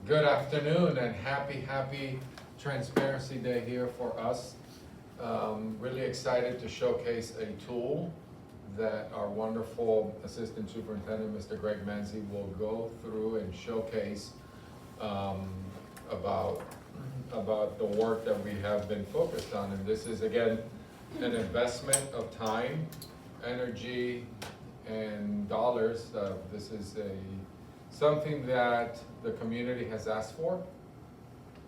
Good afternoon and happy Transparency Day here for us. Really excited to showcase a tool that our wonderful Assistant Superintendent, Mr. Greg Manzi, will go through and showcase about the work that we have been focused on. And this is, again, an investment of time, energy, and dollars. This is something that the community has asked for.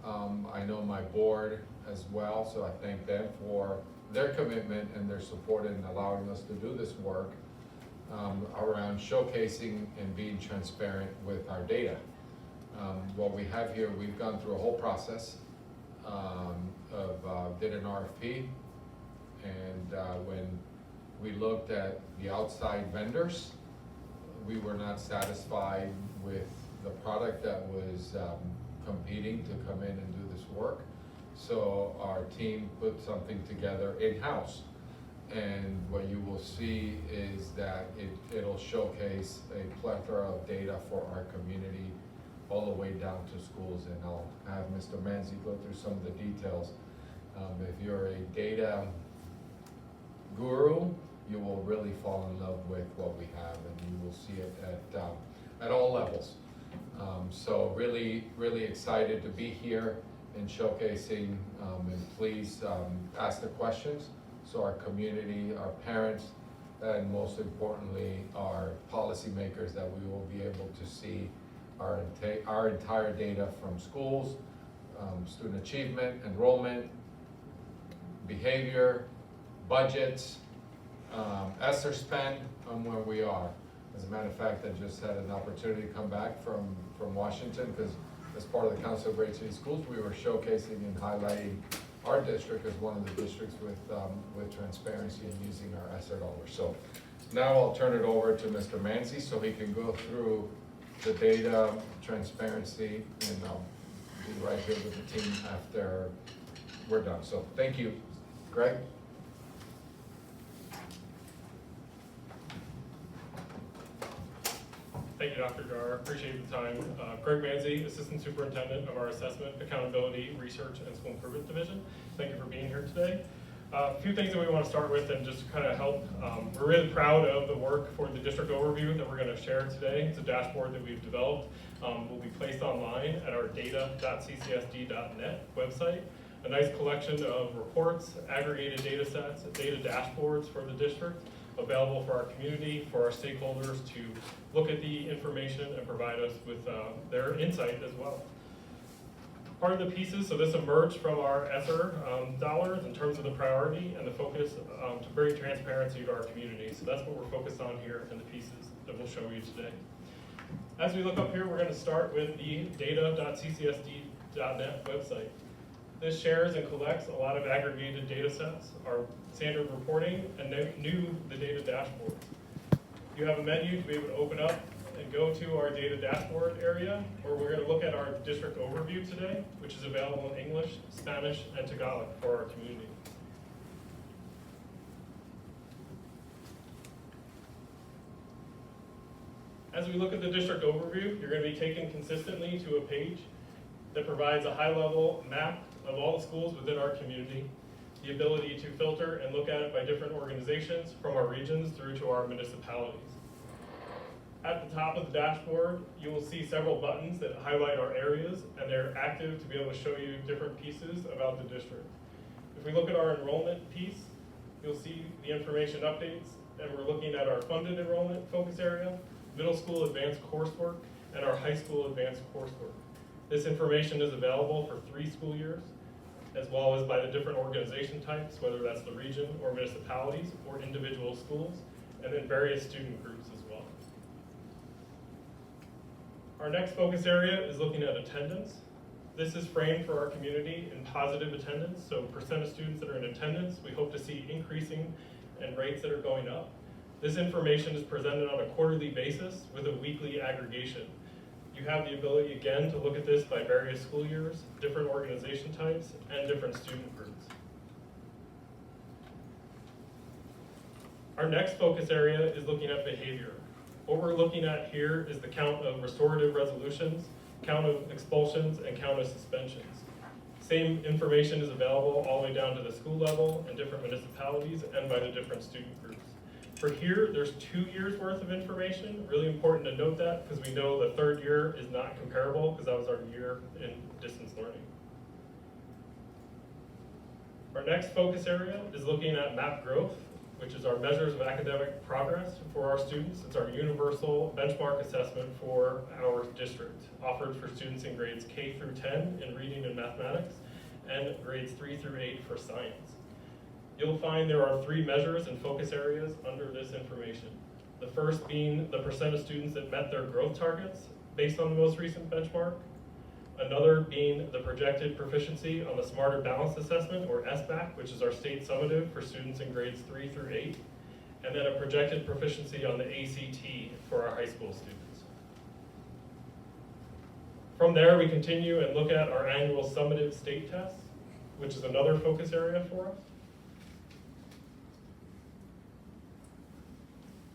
I know my board as well, so I thank them for their commitment and their support in allowing us to do this work around showcasing and being transparent with our data. What we have here, we've gone through a whole process did an RFP, and when we looked at the outside vendors, we were not satisfied with the product that was competing to come in and do this work. So our team put something together in-house. And what you will see is that it'll showcase a plethora of data for our community all the way down to schools. And I'll have Mr. Manzi go through some of the details. If you're a data guru, you will really fall in love with what we have, and you will see it at all levels. So really excited to be here and showcasing, and please ask the questions so our community, our parents, and most importantly, our policymakers, that we will be able to see our entire data from schools, student achievement, enrollment, behavior, budgets, ESSER spend, on where we are. As a matter of fact, I just had an opportunity to come back from Washington, because as part of the Council of Great City Schools, we were showcasing and highlighting our district as one of the districts with transparency and using our ESSER dollars. So now I'll turn it over to Mr. Manzi so he can go through the data, transparency, and I'll be right here with the team after we're done. So thank you. Greg? Thank you, Dr. Gar. Appreciate the time. Greg Manzi, Assistant Superintendent of our Assessment, Accountability, Research, and School Improvement Division. Thank you for being here today. A few things that we want to start with and just to kind of help. We're really proud of the work for the district overview that we're going to share today. It's a dashboard that we've developed. Will be placed online at our data.ccsd.net website. A nice collection of reports, aggregated data sets, data dashboards for the district, available for our community, for our stakeholders to look at the information and provide us with their insight as well. Part of the pieces, so this emerged from our ESSER dollars in terms of the priority and the focus to bring transparency to our community. So that's what we're focused on here in the pieces that we'll show you today. As we look up here, we're going to start with the data.ccsd.net website. This shares and collects a lot of aggregated data sets, our standard reporting, and the data dashboard. You have a menu to be able to open up and go to our data dashboard area, where we're going to look at our district overview today, which is available in English, Spanish, and Tagalog for our community. As we look at the district overview, you're going to be taken consistently to a page that provides a high-level map of all the schools within our community, the ability to filter and look at it by different organizations from our regions through to our municipalities. At the top of the dashboard, you will see several buttons that highlight our areas, and they're active to be able to show you different pieces about the district. If we look at our enrollment piece, you'll see the information updates, and we're looking at our funded enrollment focus area, middle school advanced coursework, and our high school advanced coursework. This information is available for 3 school years, as well as by the different organization types, whether that's the region or municipalities or individual schools, and then various student groups as well. Our next focus area is looking at attendance. This is framed for our community in positive attendance, so percent of students that are in attendance, we hope to see increasing and rates that are going up. This information is presented on a quarterly basis with a weekly aggregation. You have the ability, again, to look at this by various school years, different organization types, and different student groups. Our next focus area is looking at behavior. What we're looking at here is the count of restorative resolutions count of expulsions, and count of suspensions. Same information is available all the way down to the school level in different municipalities and by the different student groups. For here, there's 2 years worth of information. Really important to note that because we know the third year is not comparable because that was our year in distance learning. Our next focus area is looking at MAP growth, which is our measures of academic progress for our students. It's our universal benchmark assessment for our district, offered for students in grades K through 10 in reading and mathematics, and grades 3 through 8 for science. You'll find there are 3 measures and focus areas under this information. The first being the percent of students that met their growth targets based on the most recent benchmark. Another being the projected proficiency on the Smarter Balanced Assessment, or SBAC, which is our state summative for students in grades 3 through 8. And then a projected proficiency on the ACT for our high school students. From there, we continue and look at our annual summative state tests, which is another focus area for us.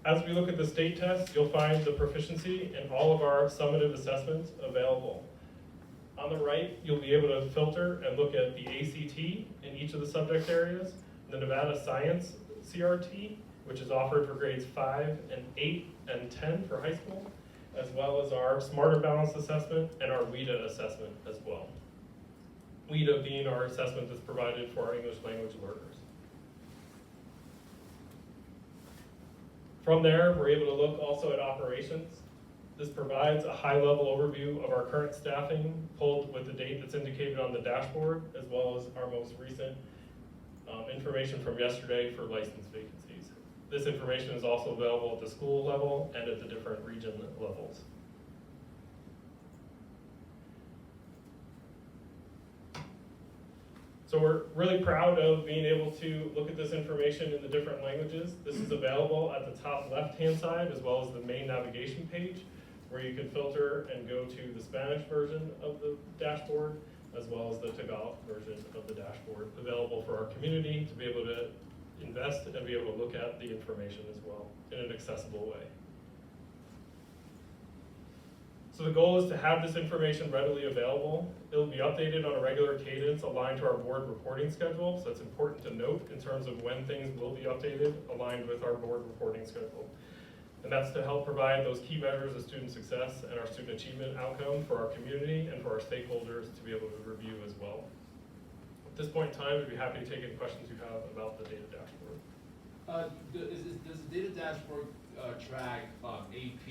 As we look at the state tests, you'll find the proficiency in all of our summative assessments available. On the right, you'll be able to filter and look at the ACT in each of the subject areas, the Nevada Science CRT, which is offered for grades 5 and 8 and 10 for high school, as well as our Smarter Balanced Assessment and our WIDA assessment as well. WIDA being our assessment that's provided for our English language learners. From there, we're able to look also at operations. This provides a high-level overview of our current staffing, pulled with the date that's indicated on the dashboard, as well as our most recent information from yesterday for license vacancies. This information is also available at the school level and at the different region levels. So we're really proud of being able to look at this information in the different languages. This is available at the top left-hand side, as well as the main navigation page, where you can filter and go to the Spanish version of the dashboard, as well as the Tagalog version of the dashboard, available for our community to be able to invest and be able to look at the information as well in an accessible way. So the goal is to have this information readily available. It'll be updated on a regular cadence aligned to our board reporting schedule, so it's important to note in terms of when things will be updated, aligned with our board reporting schedule. And that's to help provide those key measures of student success and our student achievement outcome for our community and for our stakeholders to be able to review as well. At this point in time, we'd be happy to take any questions you have about the data dashboard. Does the data dashboard track AP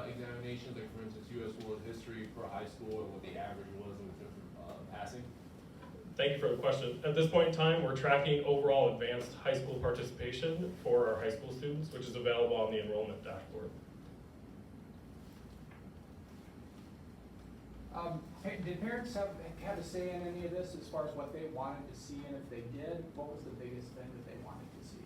examinations, like for instance, U.S. World History for high school and what the average was in terms of passing? Thank you for the question. At this point in time, we're tracking overall advanced high school participation for our high school students, which is available on the enrollment dashboard. Did parents have a say in any of this as far as what they wanted to see, and if they did, what was the biggest thing that they wanted to see?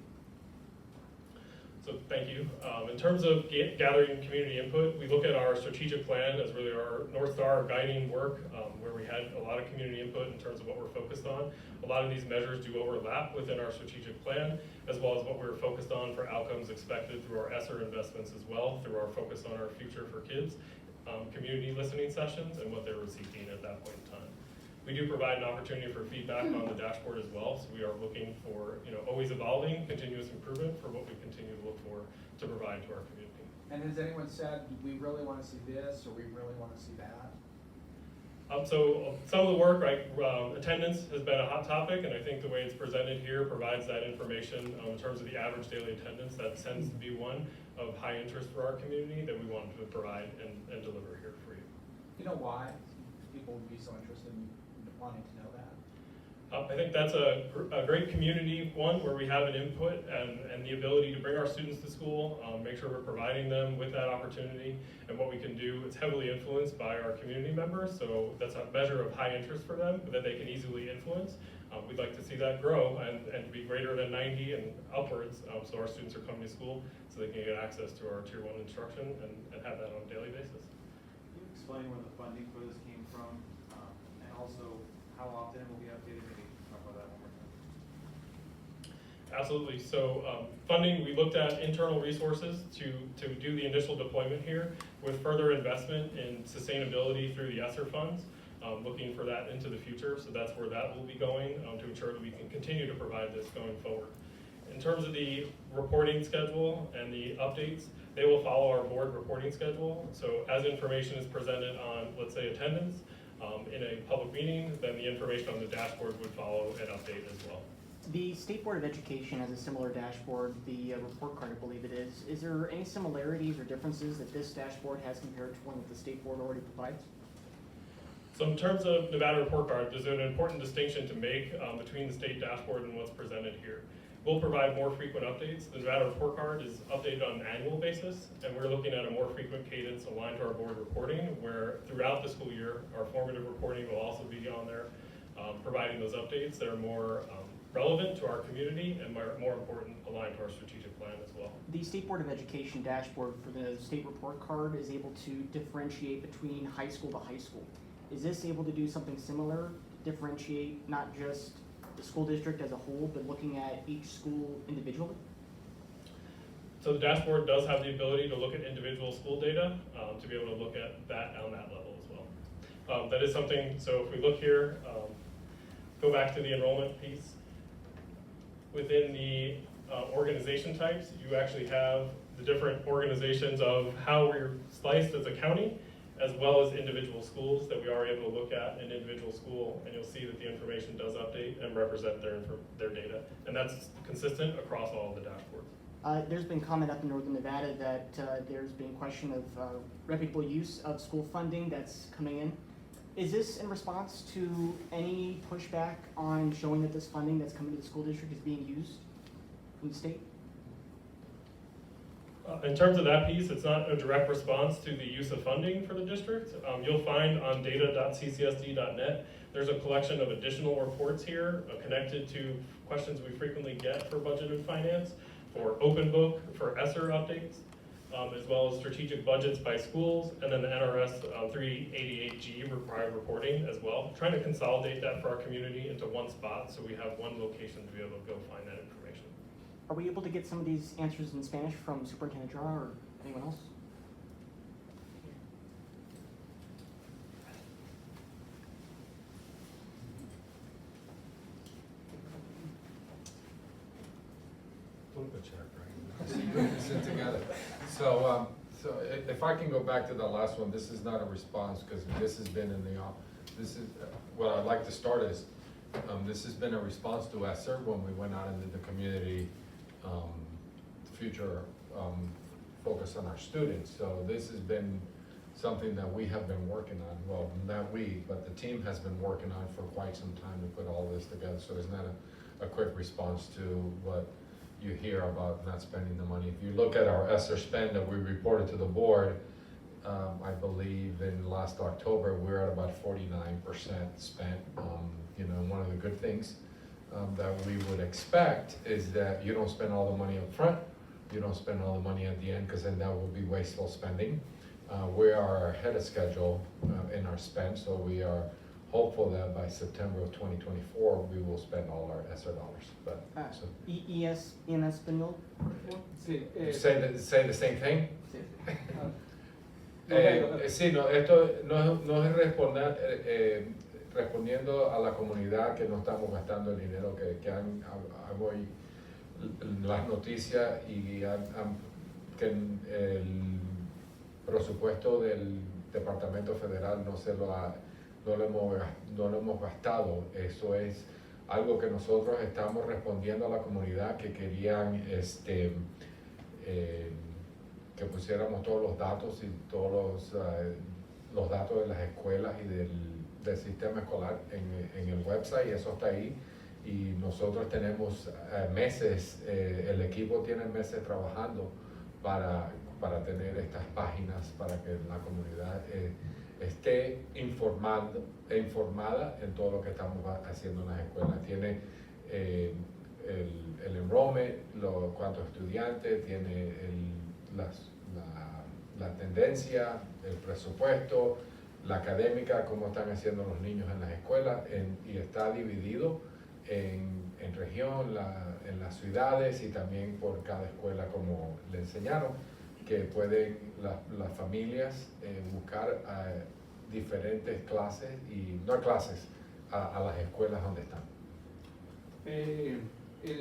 So thank you. In terms of gathering community input, we look at our strategic plan as really our North Star guiding work, where we had a lot of community input in terms of what we're focused on. A lot of these measures do overlap within our strategic plan, as well as what we're focused on for outcomes expected through our ESSER investments as well, through our focus on our Future for Kids community listening sessions and what they were seeking at that point in time. We do provide an opportunity for feedback on the dashboard as well, so we are looking for, always evolving, continuous improvement for what we continue to look for to provide to our community. And has anyone said, we really want to see this, or we really want to see that? So some of the work, right, attendance has been a hot topic, and I think the way it's presented here provides that information in terms of the average daily attendance. That tends to be one of high interest for our community that we want to provide and deliver here for you. You know why people would be so interested in wanting to know that? I think that's a great community one where we have an input and the ability to bring our students to school, make sure we're providing them with that opportunity and what we can do. It's heavily influenced by our community members, so that's a measure of high interest for them that they can easily influence. We'd like to see that grow and be greater than 90 and upwards, so our students are coming to school so they can get access to our Tier 1 instruction and have that on a daily basis. Can you explain where the funding for this came from, and also how often it will be updated? Maybe talk about that one more time. Absolutely. So funding, we looked at internal resources to do the initial deployment here with further investment in sustainability through the ESSER funds, looking for that into the future. So that's where that will be going to ensure that we can continue to provide this going forward. In terms of the reporting schedule and the updates, they will follow our board reporting schedule. So as information is presented on, let's say, attendance in a public meeting, then the information on the dashboard would follow an update as well. The State Board of Education has a similar dashboard, the report card, I believe it is. Is there any similarities or differences that this dashboard has compared to one that the State Board already provides? So in terms of Nevada report card, there's an important distinction to make between the state dashboard and what's presented here. We'll provide more frequent updates. The Nevada report card is updated on an annual basis, and we're looking at a more frequent cadence aligned to our board reporting, where throughout the school year, our formative reporting will also be on there, providing those updates that are more relevant to our community and more important, aligned to our strategic plan as well. The State Board of Education dashboard for the state report card is able to differentiate between high school to high school. Is this able to do something similar, differentiate not just the school district as a whole, but looking at each school individually? So the dashboard does have the ability to look at individual school data, to be able to look at that on that level as well. That is something, so if we look here, go back to the enrollment piece. Within the organization types, you actually have the different organizations of how we're sliced as a county, as well as individual schools that we are able to look at an individual school, and you'll see that the information does update and represent their data, and that's consistent across all of the dashboards. There's been comment up in Northern Nevada that there's been question of reputable use of school funding that's coming in. Is this in response to any pushback on showing that this funding that's coming to the school district is being used from the state? In terms of that piece, it's not a direct response to the use of funding for the district. You'll find on data.ccsd.net, there's a collection of additional reports here connected to questions we frequently get for budget and finance, for open book, for ESSER updates, as well as strategic budgets by schools, and then the NRS 388G required reporting as well. Trying to consolidate that for our community into one spot so we have one location to be able to go find that information. Are we able to get some of these answers in Spanish from Superintendent Jara or anyone else? Pull up a check, right? Sit together. So if I can go back to the last one, this is not a response because this has been in the, this is, what I'd like to start is, this has been a response to ESSER when we went out into the community, future focus on our students. So this has been something that we have been working on. Well, not we, but the team has been working on for quite some time to put all this together. So it's not a quick response to what you hear about not spending the money. If you look at our ESSER spend that we reported to the board, I believe in last October, we're at about 49% spent. You know, one of the good things that we would expect is that you don't spend all the money up front, you don't spend all the money at the end, because then that would be wasteful spending. We are ahead of schedule in our spend, so we are hopeful that by September of 2024, we will spend all our ESSER dollars. But so, en español? Sí, say the same thing? Sí. Sí, no, esto no es respondiendo a la comunidad que no estamos gastando el dinero que han hoy las noticias y que el presupuesto del Departamento Federal no lo hemos gastado. Eso es algo que nosotros estamos respondiendo a la comunidad que querían que pusiéramos todos los datos y todos los datos de las escuelas y del sistema escolar en el website, y eso está ahí. Y nosotros tenemos meses, el equipo tiene meses trabajando para tener estas páginas, para que la comunidad esté informada en todo lo que estamos haciendo en las escuelas. Tiene el enrollment, cuántos estudiantes, tiene la tendencia, el presupuesto, la académica, cómo están haciendo los niños en las escuelas, y está dividido en región, en las ciudades y también por cada escuela como le enseñaron, que pueden las familias buscar diferentes clases y no clases a las escuelas donde están.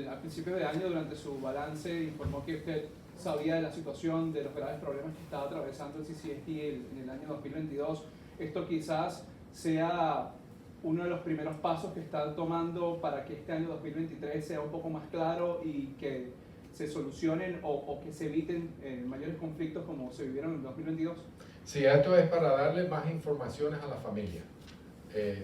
Al principio de año, durante su balance, informó que usted sabía de la situación, de los graves problemas que estaba atravesando el CCSD en el año 2022. Esto quizás sea uno de los primeros pasos que están tomando para que este año 2023 sea un poco más claro y que se solucionen o que se eviten mayores conflictos como se vivieron en el 2022. Sí, esto es para darle más informaciones a la familia.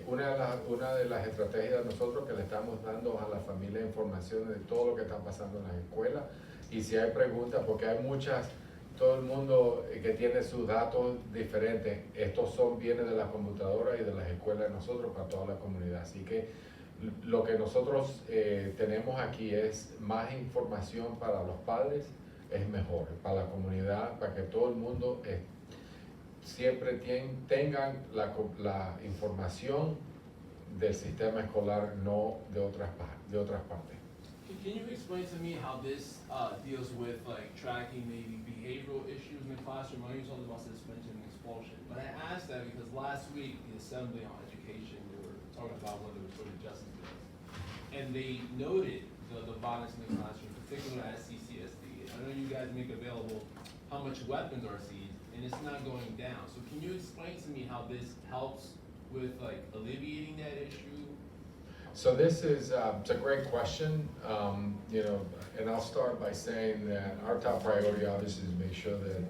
Una de las estrategias de nosotros que le estamos dando a la familia información de todo lo que está pasando en las escuelas, y si hay preguntas, porque hay muchas, todo el mundo que tiene sus datos diferentes, estos vienen de la computadora y de las escuelas de nosotros para toda la comunidad. Así que lo que nosotros tenemos aquí es más información para los padres, es mejor, para la comunidad, para que todo el mundo siempre tengan la información del sistema escolar, no de otras partes. Can you explain to me how this deals with like tracking maybe behavioral issues in the classroom? I know you talked about suspension and expulsion, but I asked that because last week the Assembly on Education, they were talking about whether it was sort of justice bills, and they noted the violence in the classroom, particularly at CCSD. I know you guys make available how much weapons are seized, and it's not going down. So can you explain to me how this helps with like alleviating that issue? So this is, it's a great question, you know, and I'll start by saying that our top priority obviously is to make sure that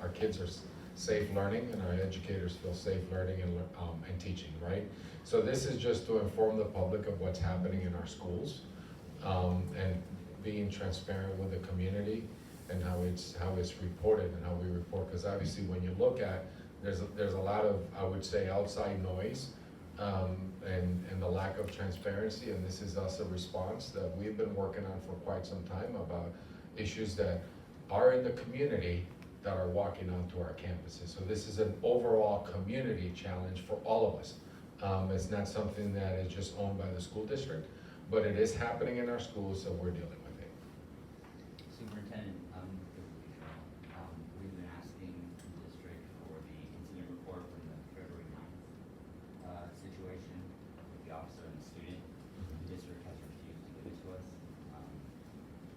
our kids are safe learning and our educators feel safe learning and teaching, right? So this is just to inform the public of what's happening in our schools and being transparent with the community and how it's reported and how we report, because obviously when you look at, there's a lot of, I would say, outside noise and the lack of transparency, and this is also a response that we've been working on for quite some time about issues that are in the community that are walking onto our campuses. So this is an overall community challenge for all of us. It's not something that is just owned by the school district, but it is happening in our schools, so we're dealing with it. Superintendent, we've been asking the district for the incident report from the February 9th situation with the officer and the student. The district has refused to give it to us.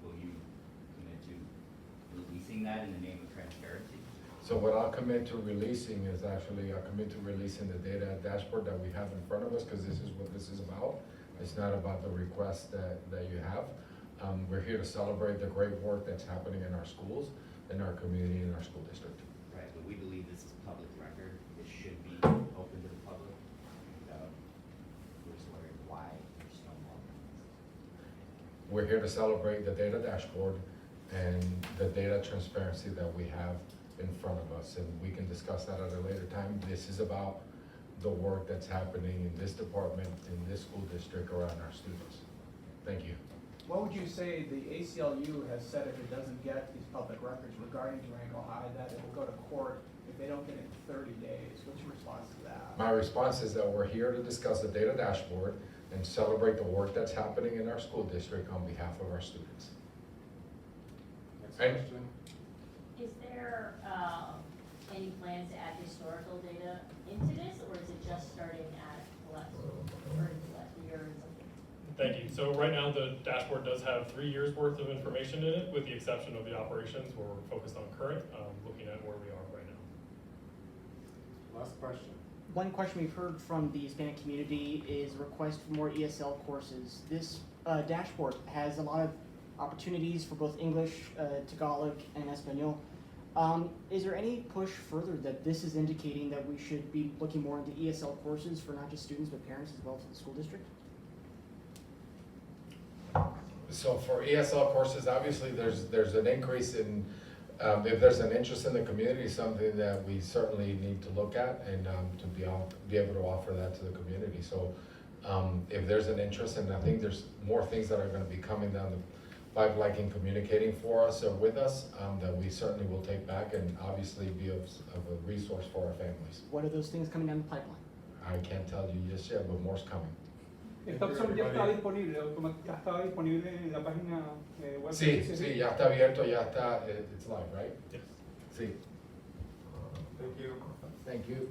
Will you commit to releasing that in the name of transparency? So what I'll commit to releasing is actually, I'll commit to releasing the data dashboard that we have in front of us, because this is what this is about. It's not about the request that you have. We're here to celebrate the great work that's happening in our schools, in our community, in our school district. Right, but we believe this is public record. It should be open to the public. We're just wondering why there's no more. We're here to celebrate the data dashboard and the data transparency that we have in front of us, and we can discuss that at a later time. This is about the work that's happening in this department, in this school district, around our students. Thank you. What would you say the ACLU has said if it doesn't get these public records regarding Durango High, that it will go to court if they don't get it in 30 days? What's your response to that? My response is that we're here to discuss the data dashboard and celebrate the work that's happening in our school district on behalf of our students. Next And- question. Is there any plans to add historical data into this, or is it just starting at last year or something? Thank you. So right now, the dashboard does have 3 years worth of information in it, with the exception of the operations where we're focused on current, looking at where we are right now. Last question. One question we've heard from the Hispanic community is a request for more ESL courses. This dashboard has a lot of opportunities for both English, Tagalog, and Espanol. Is there any push further that this is indicating that we should be looking more into ESL courses for not just students but parents as well as the school district? So for ESL courses, obviously there's an increase in, if there's an interest in the community, something that we certainly need to look at and to be able to offer that to the community. So if there's an interest, and I think there's more things that are going to be coming down the pipeline and communicating for us or with us, that we certainly will take back and obviously be of a resource for our families. What are those things coming down the pipeline? I can't tell you just yet, but more's coming. Esta opción ya está disponible, ya está disponible en la página web. Sí, de CCSD. sí, ya está abierto, ya está, it's live, right? Yes. Sí. Thank you. Thank you.